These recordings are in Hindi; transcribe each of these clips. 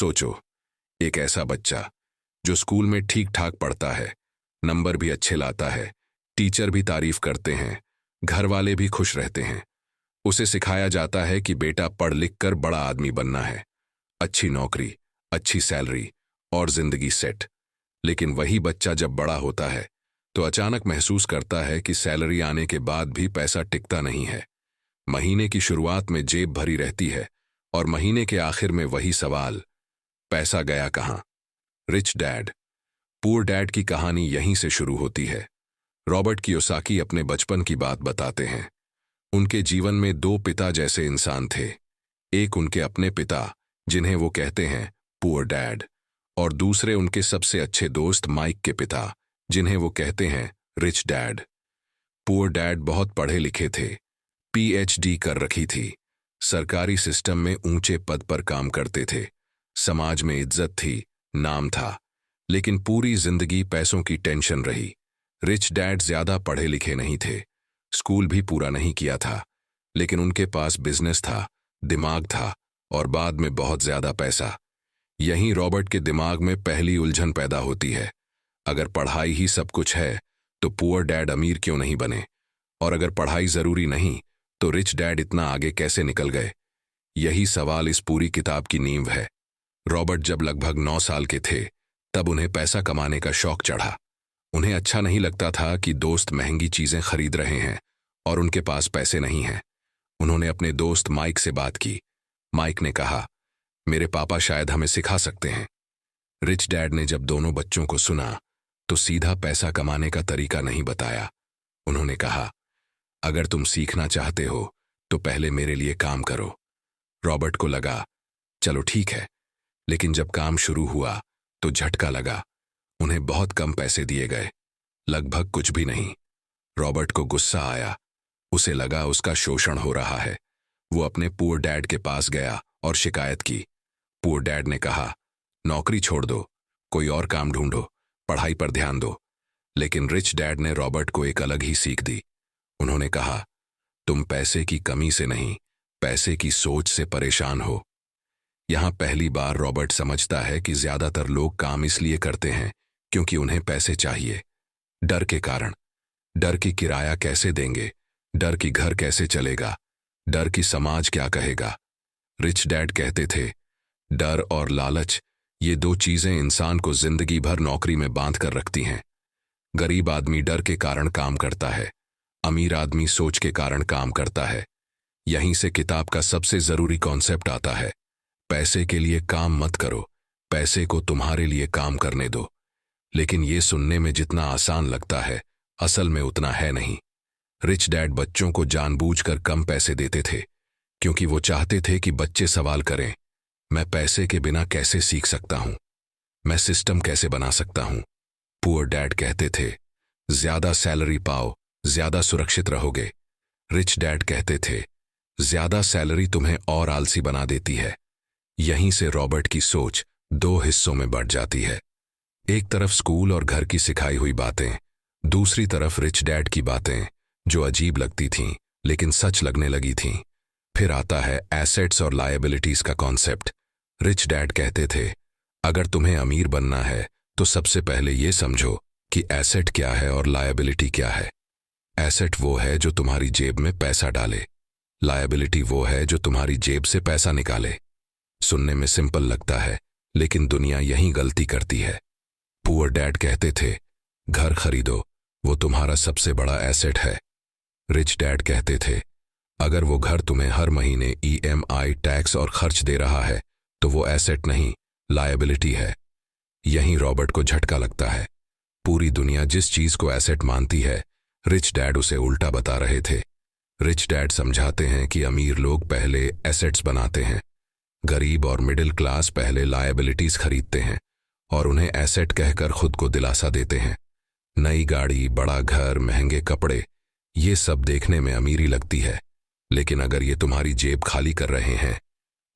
सोचो, एक ऐसा बच्चा जो स्कूल में ठीक ठाक पढ़ता है, नंबर भी अच्छे लाता है, टीचर भी तारीफ करते हैं, घर वाले भी खुश रहते हैं। उसे सिखाया जाता है कि बेटा पढ़ लिख कर बड़ा आदमी बनना है, अच्छी नौकरी, अच्छी सैलरी और जिंदगी सेट। लेकिन वही बच्चा जब बड़ा होता है तो अचानक महसूस करता है कि सैलरी आने के बाद भी पैसा टिकता नहीं है। महीने की शुरुआत में जेब भरी रहती है और महीने के आखिर में वही सवाल, पैसा गया कहां? रिच डैड पुअर डैड की कहानी यहीं से शुरू होती है। रॉबर्ट कियोसाकी अपने बचपन की बात बताते हैं। उनके जीवन में दो पिता जैसे इंसान थे। एक उनके अपने पिता, जिन्हें वो कहते हैं पुअर डैड, और दूसरे उनके सबसे अच्छे दोस्त माइक के पिता, जिन्हें वो कहते हैं रिच डैड। पुअर डैड बहुत पढ़े लिखे थे, पीएचडी कर रखी थी, सरकारी सिस्टम में ऊंचे पद पर काम करते थे, समाज में इज्जत थी, नाम था, लेकिन पूरी जिंदगी पैसों की टेंशन रही। रिच डैड ज्यादा पढ़े लिखे नहीं थे, स्कूल भी पूरा नहीं किया था, लेकिन उनके पास बिजनेस था, दिमाग था और बाद में बहुत ज्यादा पैसा। यहीं रॉबर्ट के दिमाग में पहली उलझन पैदा होती है। अगर पढ़ाई ही सब कुछ है तो पुअर डैड अमीर क्यों नहीं बने? और अगर पढ़ाई जरूरी नहीं तो रिच डैड इतना आगे कैसे निकल गए? यही सवाल इस पूरी किताब की नींव है। रॉबर्ट जब लगभग 9 साल के थे तब उन्हें पैसा कमाने का शौक चढ़ा। उन्हें अच्छा नहीं लगता था कि दोस्त महंगी चीजें खरीद रहे हैं और उनके पास पैसे नहीं हैं। उन्होंने अपने दोस्त माइक से बात की। माइक ने कहा, मेरे पापा शायद हमें सिखा सकते हैं। रिच डैड ने जब दोनों बच्चों को सुना तो सीधा पैसा कमाने का तरीका नहीं बताया। उन्होंने कहा, अगर तुम सीखना चाहते हो तो पहले मेरे लिए काम करो। रॉबर्ट को लगा, चलो ठीक है, लेकिन जब काम शुरू हुआ तो झटका लगा। उन्हें बहुत कम पैसे दिए गए, लगभग कुछ भी नहीं। रॉबर्ट को गुस्सा आया। उसे लगा उसका शोषण हो रहा है। वो अपने पुअर डैड के पास गया और शिकायत की। पुअर डैड ने कहा, नौकरी छोड़ दो, कोई और काम ढूंढो, पढ़ाई पर ध्यान दो। लेकिन रिच डैड ने रॉबर्ट को एक अलग ही सीख दी। उन्होंने कहा, तुम पैसे की कमी से नहीं, पैसे की सोच से परेशान हो। यहां पहली बार रॉबर्ट समझता है कि ज्यादातर लोग काम इसलिए करते हैं क्योंकि उन्हें पैसे चाहिए। डर के कारण, डर की किराया कैसे देंगे, डर की घर कैसे चलेगा, डर की समाज क्या कहेगा। रिच डैड कहते थे, डर और लालच, ये दो चीजें इंसान को जिंदगी भर नौकरी में बांध कर रखती हैं। गरीब आदमी डर के कारण काम करता है, अमीर आदमी सोच के कारण काम करता है। यहीं से किताब का सबसे जरूरी कॉन्सेप्ट आता है, पैसे के लिए काम मत करो, पैसे को तुम्हारे लिए काम करने दो। लेकिन ये सुनने में जितना आसान लगता है, असल में उतना है नहीं। रिच डैड बच्चों को जानबूझकर कम पैसे देते थे क्योंकि वो चाहते थे कि बच्चे सवाल करें, मैं पैसे के बिना कैसे सीख सकता हूं, मैं सिस्टम कैसे बना सकता हूं। पुअर डैड कहते थे, ज्यादा सैलरी पाओ, ज्यादा सुरक्षित रहोगे। रिच डैड कहते थे, ज्यादा सैलरी तुम्हें और आलसी बना देती है। यहीं से रॉबर्ट की सोच दो हिस्सों में बढ़ जाती है। एक तरफ स्कूल और घर की सिखाई हुई बातें, दूसरी तरफ रिच डैड की बातें जो अजीब लगती थीं लेकिन सच लगने लगी थीं। फिर आता है एसेट्स और लायबिलिटीज का कॉन्सेप्ट। रिच डैड कहते थे, अगर तुम्हें अमीर बनना है तो सबसे पहले ये समझो कि एसेट क्या है और लायबिलिटी क्या है। एसेट वो है जो तुम्हारी जेब में पैसा डाले, लायबिलिटी वो है जो तुम्हारी जेब से पैसा निकाले। सुनने में सिंपल लगता है लेकिन दुनिया यही गलती करती है। पुअर डैड कहते थे, घर खरीदो, वो तुम्हारा सबसे बड़ा एसेट है। रिच डैड कहते थे, अगर वो घर तुम्हें हर महीने ईएमआई, टैक्स और खर्च दे रहा है तो वो एसेट नहीं, लायबिलिटी है। यहीं रॉबर्ट को झटका लगता है। पूरी दुनिया जिस चीज को एसेट मानती है, रिच डैड उसे उल्टा बता रहे थे। रिच डैड समझाते हैं कि अमीर लोग पहले एसेट्स बनाते हैं, गरीब और मिडिल क्लास पहले लायबिलिटीज खरीदते हैं और उन्हें एसेट कहकर खुद को दिलासा देते हैं। नई गाड़ी, बड़ा घर, महंगे कपड़े, ये सब देखने में अमीरी लगती है, लेकिन अगर ये तुम्हारी जेब खाली कर रहे हैं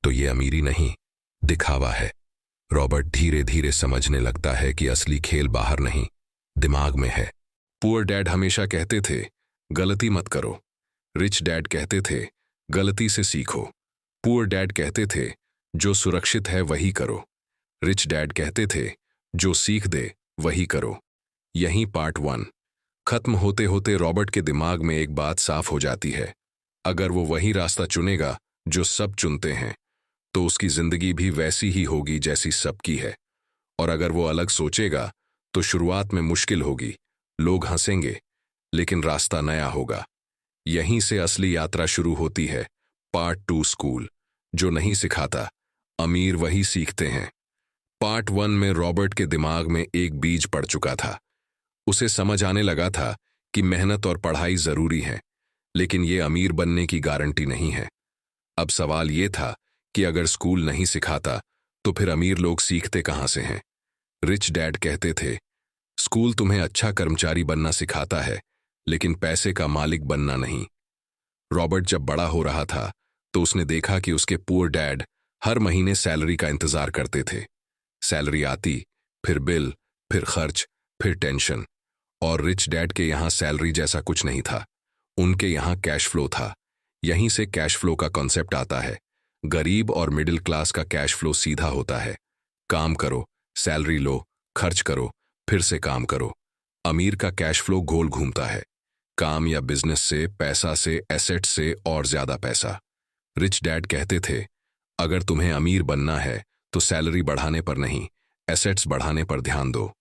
तो ये अमीरी नहीं, दिखावा है। रॉबर्ट धीरे धीरे समझने लगता है कि असली खेल बाहर नहीं, दिमाग में है। पुअर डैड हमेशा कहते थे, गलती मत करो। रिच डैड कहते थे, गलती से सीखो। पुअर डैड कहते थे, जो सुरक्षित है वही करो, रिच डैड कहते थे, जो सीख दे वही करो। यहीं पार्ट 1 खत्म होते होते रॉबर्ट के दिमाग में एक बात साफ हो जाती है। अगर वो वही रास्ता चुनेगा जो सब चुनते हैं, तो उसकी जिंदगी भी वैसी ही होगी जैसी सबकी है। और अगर वो अलग सोचेगा, तो शुरुआत में मुश्किल होगी, लोग हंसेंगे, लेकिन रास्ता नया होगा। यहीं से असली यात्रा शुरू होती है। पार्ट 2 स्कूल जो नहीं सिखाता, अमीर वही सीखते हैं। पार्ट 1 में रॉबर्ट के दिमाग में एक बीज पड़ चुका था। उसे समझ आने लगा था कि मेहनत और पढ़ाई जरूरी है, लेकिन ये अमीर बनने की गारंटी नहीं है। अब सवाल ये था कि अगर स्कूल नहीं सिखाता, तो फिर अमीर लोग सीखते कहां से हैं? रिच डैड कहते थे, स्कूल तुम्हें अच्छा कर्मचारी बनना सिखाता है, लेकिन पैसे का मालिक बनना नहीं। रॉबर्ट जब बड़ा हो रहा था, तो उसने देखा कि उसके पुअर डैड हर महीने सैलरी का इंतजार करते थे। सैलरी आती, फिर बिल, फिर खर्च, फिर टेंशन। और रिच डैड के यहां सैलरी जैसा कुछ नहीं था, उनके यहां कैश फ्लो था। यहीं से कैश फ्लो का कॉन्सेप्ट आता है। गरीब और मिडिल क्लास का कैश फ्लो सीधा होता है, काम करो, सैलरी लो, खर्च करो, फिर से काम करो। अमीर का कैश फ्लो गोल घूमता है, काम या बिजनेस से, पैसा से, एसेट से और ज्यादा पैसा। रिच डैड कहते थे, अगर तुम्हें अमीर बनना है तो सैलरी बढ़ाने पर नहीं, एसेट्स बढ़ाने पर ध्यान दो।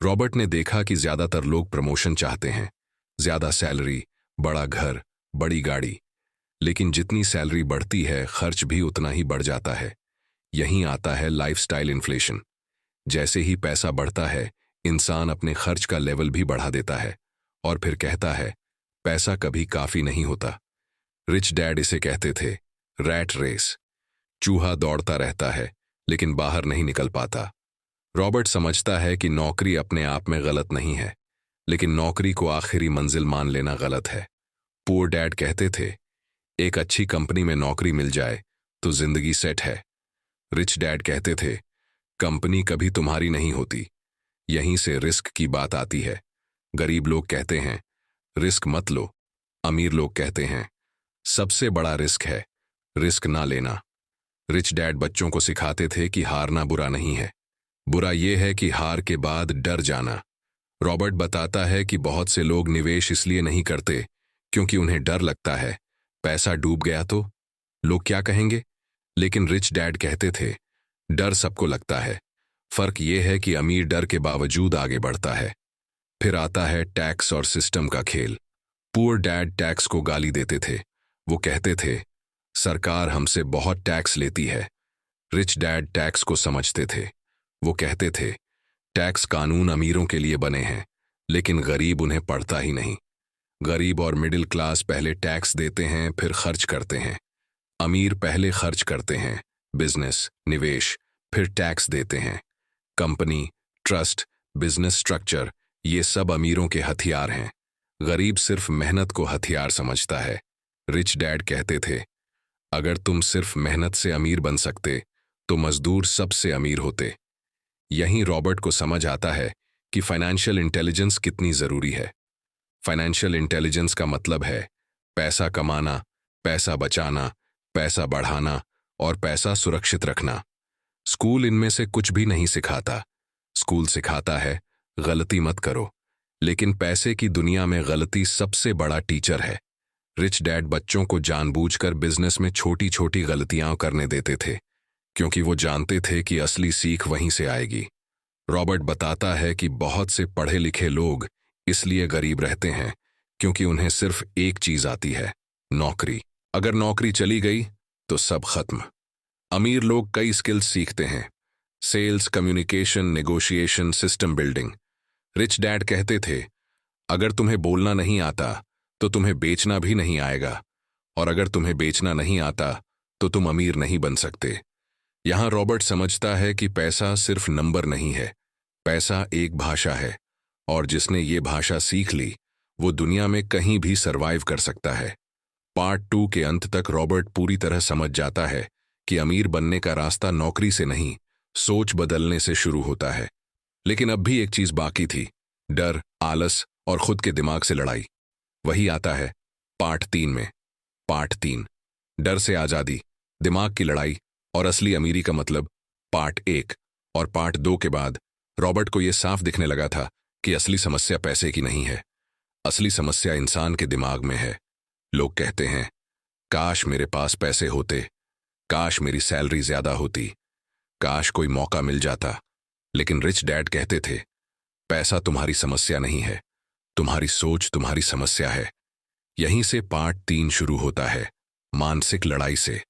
रॉबर्ट ने देखा कि ज्यादातर लोग प्रमोशन चाहते हैं, ज्यादा सैलरी, बड़ा घर, बड़ी गाड़ी। लेकिन जितनी सैलरी बढ़ती है, खर्च भी उतना ही बढ़ जाता है। यहीं आता है लाइफस्टाइल इन्फ्लेशन। जैसे ही पैसा बढ़ता है, इंसान अपने खर्च का लेवल भी बढ़ा देता है और फिर कहता है, पैसा कभी काफी नहीं होता। रिच डैड इसे कहते थे रैट रेस। चूहा दौड़ता रहता है, लेकिन बाहर नहीं निकल पाता। रॉबर्ट समझता है कि नौकरी अपने आप में गलत नहीं है, लेकिन नौकरी को आखिरी मंजिल मान लेना गलत है। पुअर डैड कहते थे, एक अच्छी कंपनी में नौकरी मिल जाए तो जिंदगी सेट है। रिच डैड कहते थे, कंपनी कभी तुम्हारी नहीं होती। यहीं से रिस्क की बात आती है। गरीब लोग कहते हैं, रिस्क मत लो। अमीर लोग कहते हैं, सबसे बड़ा रिस्क है रिस्क ना लेना। रिच डैड बच्चों को सिखाते थे कि हारना बुरा नहीं है, बुरा यह है कि हार के बाद डर जाना। रॉबर्ट बताता है कि बहुत से लोग निवेश इसलिए नहीं करते क्योंकि उन्हें डर लगता है, पैसा डूब गया तो लोग क्या कहेंगे। लेकिन रिच डैड कहते थे, डर सबको लगता है, फर्क यह है कि अमीर डर के बावजूद आगे बढ़ता है। फिर आता है टैक्स और सिस्टम का खेल। पुअर डैड टैक्स को गाली देते थे। वो कहते थे, सरकार हमसे बहुत टैक्स लेती है। रिच डैड टैक्स को समझते थे। वो कहते थे, टैक्स कानून अमीरों के लिए बने हैं, लेकिन गरीब उन्हें पढ़ता ही नहीं। गरीब और मिडिल क्लास पहले टैक्स देते हैं, फिर खर्च करते हैं। अमीर पहले खर्च करते हैं, बिजनेस, निवेश, फिर टैक्स देते हैं। कंपनी, ट्रस्ट, बिजनेस स्ट्रक्चर, ये सब अमीरों के हथियार हैं। गरीब सिर्फ मेहनत को हथियार समझता है। रिच डैड कहते थे, अगर तुम सिर्फ मेहनत से अमीर बन सकते, तो मजदूर सबसे अमीर होते। यहीं रॉबर्ट को समझ आता है कि फाइनेंशियल इंटेलिजेंस कितनी जरूरी है। फाइनेंशियल इंटेलिजेंस का मतलब है पैसा कमाना, पैसा बचाना, पैसा बढ़ाना और पैसा सुरक्षित रखना। स्कूल इनमें से कुछ भी नहीं सिखाता। स्कूल सिखाता है, गलती मत करो, लेकिन पैसे की दुनिया में गलती सबसे बड़ा टीचर है। रिच डैड बच्चों को जानबूझकर बिजनेस में छोटी छोटी गलतियां करने देते थे, क्योंकि वो जानते थे कि असली सीख वहीं से आएगी। रॉबर्ट बताता है कि बहुत से पढ़े लिखे लोग इसलिए गरीब रहते हैं क्योंकि उन्हें सिर्फ एक चीज आती है, नौकरी। अगर नौकरी चली गई तो सब खत्म। अमीर लोग कई स्किल्स सीखते हैं, sales, communication, negotiation, system building. Rich dad कहते थे, अगर तुम्हें बोलना नहीं आता तो तुम्हें बेचना भी नहीं आएगा, और अगर तुम्हें बेचना नहीं आता तो तुम अमीर नहीं बन सकते। यहां रॉबर्ट समझता है कि पैसा सिर्फ नंबर नहीं है, पैसा एक भाषा है, और जिसने ये भाषा सीख ली वो दुनिया में कहीं भी सरवाइव कर सकता है। पार्ट 2 के अंत तक रॉबर्ट पूरी तरह समझ जाता है कि अमीर बनने का रास्ता नौकरी से नहीं, सोच बदलने से शुरू होता है। लेकिन अब भी एक चीज बाकी थी, डर, आलस और खुद के दिमाग से लड़ाई। वही आता है पार्ट 3 में। पार्ट 3, डर से आजादी, दिमाग की लड़ाई और असली अमीरी का मतलब। पार्ट 1, और पार्ट 2 के बाद रॉबर्ट को यह साफ दिखने लगा था कि असली समस्या पैसे की नहीं है। असली समस्या इंसान के दिमाग में है। लोग कहते हैं, काश मेरे पास पैसे होते, काश मेरी सैलरी ज्यादा होती, काश कोई मौका मिल जाता। लेकिन रिच डैड कहते थे, पैसा तुम्हारी समस्या नहीं है, तुम्हारी सोच तुम्हारी समस्या है। यहीं से पार्ट 3 शुरू होता है, मानसिक लड़ाई से।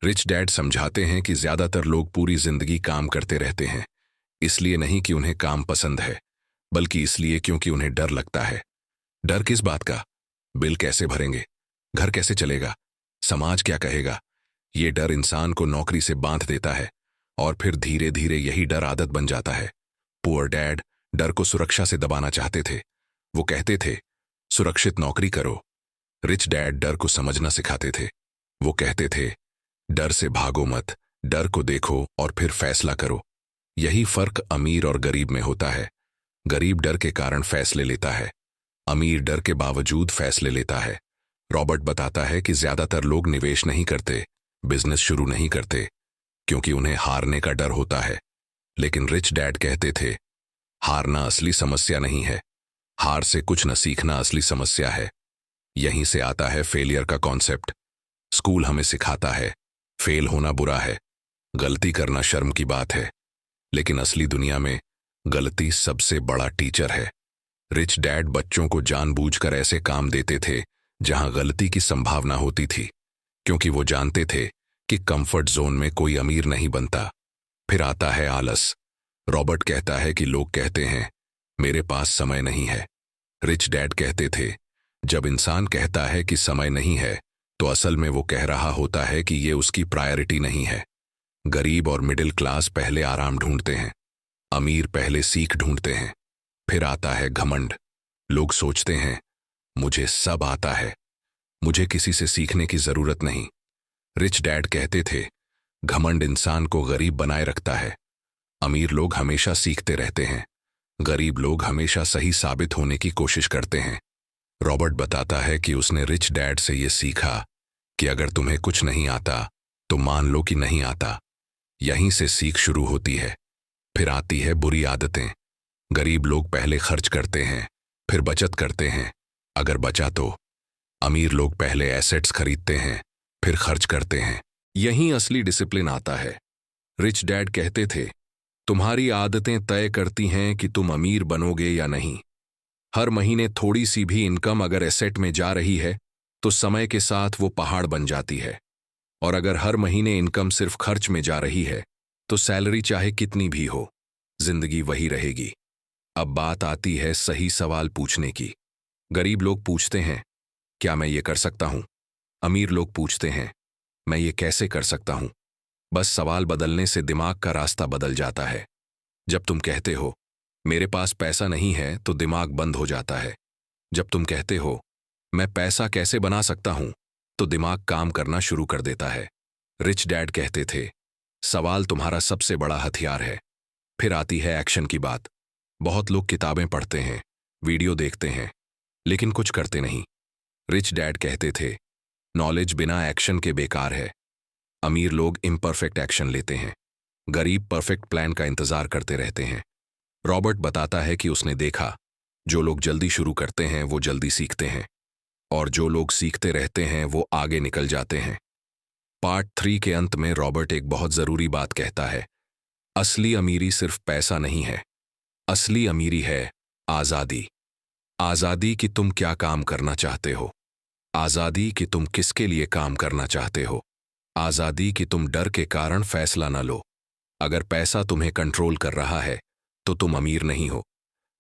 रिच डैड समझाते हैं कि ज्यादातर लोग पूरी जिंदगी काम करते रहते हैं, इसलिए नहीं कि उन्हें काम पसंद है, बल्कि इसलिए क्योंकि उन्हें डर लगता है। डर किस बात का? बिल कैसे भरेंगे, घर कैसे चलेगा, समाज क्या कहेगा। ये डर इंसान को नौकरी से बांध देता है और फिर धीरे धीरे यही डर आदत बन जाता है। पुअर डैड डर को सुरक्षा से दबाना चाहते थे। वो कहते थे, सुरक्षित नौकरी करो। रिच डैड डर को समझना सिखाते थे। वो कहते थे, डर से भागो मत, डर को देखो और फिर फैसला करो। यही फर्क अमीर और गरीब में होता है। गरीब डर के कारण फैसले लेता है, अमीर डर के बावजूद फैसले लेता है। रॉबर्ट बताता है कि ज्यादातर लोग निवेश नहीं करते, बिजनेस शुरू नहीं करते, क्योंकि उन्हें हारने का डर होता है। लेकिन रिच डैड कहते थे, हारना असली समस्या नहीं है, हार से कुछ न सीखना असली समस्या है। यहीं से आता है फेलियर का कॉन्सेप्ट। स्कूल हमें सिखाता है, फेल होना बुरा है, गलती करना शर्म की बात है। लेकिन असली दुनिया में गलती सबसे बड़ा टीचर है। रिच डैड बच्चों को जानबूझकर ऐसे काम देते थे जहां गलती की संभावना होती थी, क्योंकि वो जानते थे कि कंफर्ट जोन में कोई अमीर नहीं बनता। फिर आता है आलस। रॉबर्ट कहता है कि लोग कहते हैं, मेरे पास समय नहीं है। रिच डैड कहते थे, जब इंसान कहता है कि समय नहीं है, तो असल में वो कह रहा होता है कि ये उसकी प्रायोरिटी नहीं है। गरीब और मिडिल क्लास पहले आराम ढूंढते हैं, अमीर पहले सीख ढूंढते हैं। फिर आता है घमंड। लोग सोचते हैं, मुझे सब आता है, मुझे किसी से सीखने की जरूरत नहीं। रिच डैड कहते थे, घमंड इंसान को गरीब बनाए रखता है। अमीर लोग हमेशा सीखते रहते हैं, गरीब लोग हमेशा सही साबित होने की कोशिश करते हैं। रॉबर्ट बताता है कि उसने रिच डैड से यह सीखा कि अगर तुम्हें कुछ नहीं आता तो मान लो कि नहीं आता। यहीं से सीख शुरू होती है। फिर आती है बुरी आदतें। गरीब लोग पहले खर्च करते हैं, फिर बचत करते हैं, अगर बचा तो। अमीर लोग पहले एसेट्स खरीदते हैं, फिर खर्च करते हैं। यहीं असली डिसिप्लिन आता है। रिच डैड कहते थे, तुम्हारी आदतें तय करती हैं कि तुम अमीर बनोगे या नहीं। हर महीने थोड़ी सी भी इनकम अगर एसेट में जा रही है तो समय के साथ वो पहाड़ बन जाती है। और अगर हर महीने इनकम सिर्फ खर्च में जा रही है तो सैलरी चाहे कितनी भी हो, जिंदगी वही रहेगी। अब बात आती है सही सवाल पूछने की। गरीब लोग पूछते हैं, क्या मैं ये कर सकता हूं? अमीर लोग पूछते हैं, मैं ये कैसे कर सकता हूं? बस सवाल बदलने से दिमाग का रास्ता बदल जाता है। जब तुम कहते हो, मेरे पास पैसा नहीं है, तो दिमाग बंद हो जाता है। जब तुम कहते हो, मैं पैसा कैसे बना सकता हूं, तो दिमाग काम करना शुरू कर देता है। रिच डैड कहते थे, सवाल तुम्हारा सबसे बड़ा हथियार है। फिर आती है एक्शन की बात। बहुत लोग किताबें पढ़ते हैं, वीडियो देखते हैं, लेकिन कुछ करते नहीं। रिच डैड कहते थे, नॉलेज बिना एक्शन के बेकार है। अमीर लोग इम्परफेक्ट एक्शन लेते हैं, गरीब परफेक्ट प्लान का इंतजार करते रहते हैं। रॉबर्ट बताता है कि उसने देखा, जो लोग जल्दी शुरू करते हैं वो जल्दी सीखते हैं, और जो लोग सीखते रहते हैं वो आगे निकल जाते हैं। पार्ट 3 के अंत में रॉबर्ट एक बहुत जरूरी बात कहता है, असली अमीरी सिर्फ पैसा नहीं है, असली अमीरी है आजादी। आजादी कि तुम क्या काम करना चाहते हो, आजादी कि तुम किसके लिए काम करना चाहते हो, आजादी कि तुम डर के कारण फैसला न लो। अगर पैसा तुम्हें कंट्रोल कर रहा है तो तुम अमीर नहीं हो,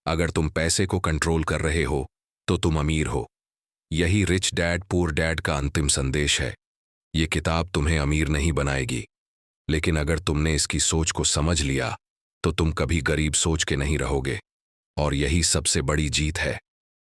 अगर तुम पैसे को कंट्रोल कर रहे हो तो तुम अमीर हो। यही रिच डैड पुअर डैड का अंतिम संदेश है। ये किताब तुम्हें अमीर नहीं बनाएगी, लेकिन अगर तुमने इसकी सोच को समझ लिया तो तुम कभी गरीब सोच के नहीं रहोगे। और यही सबसे बड़ी जीत है।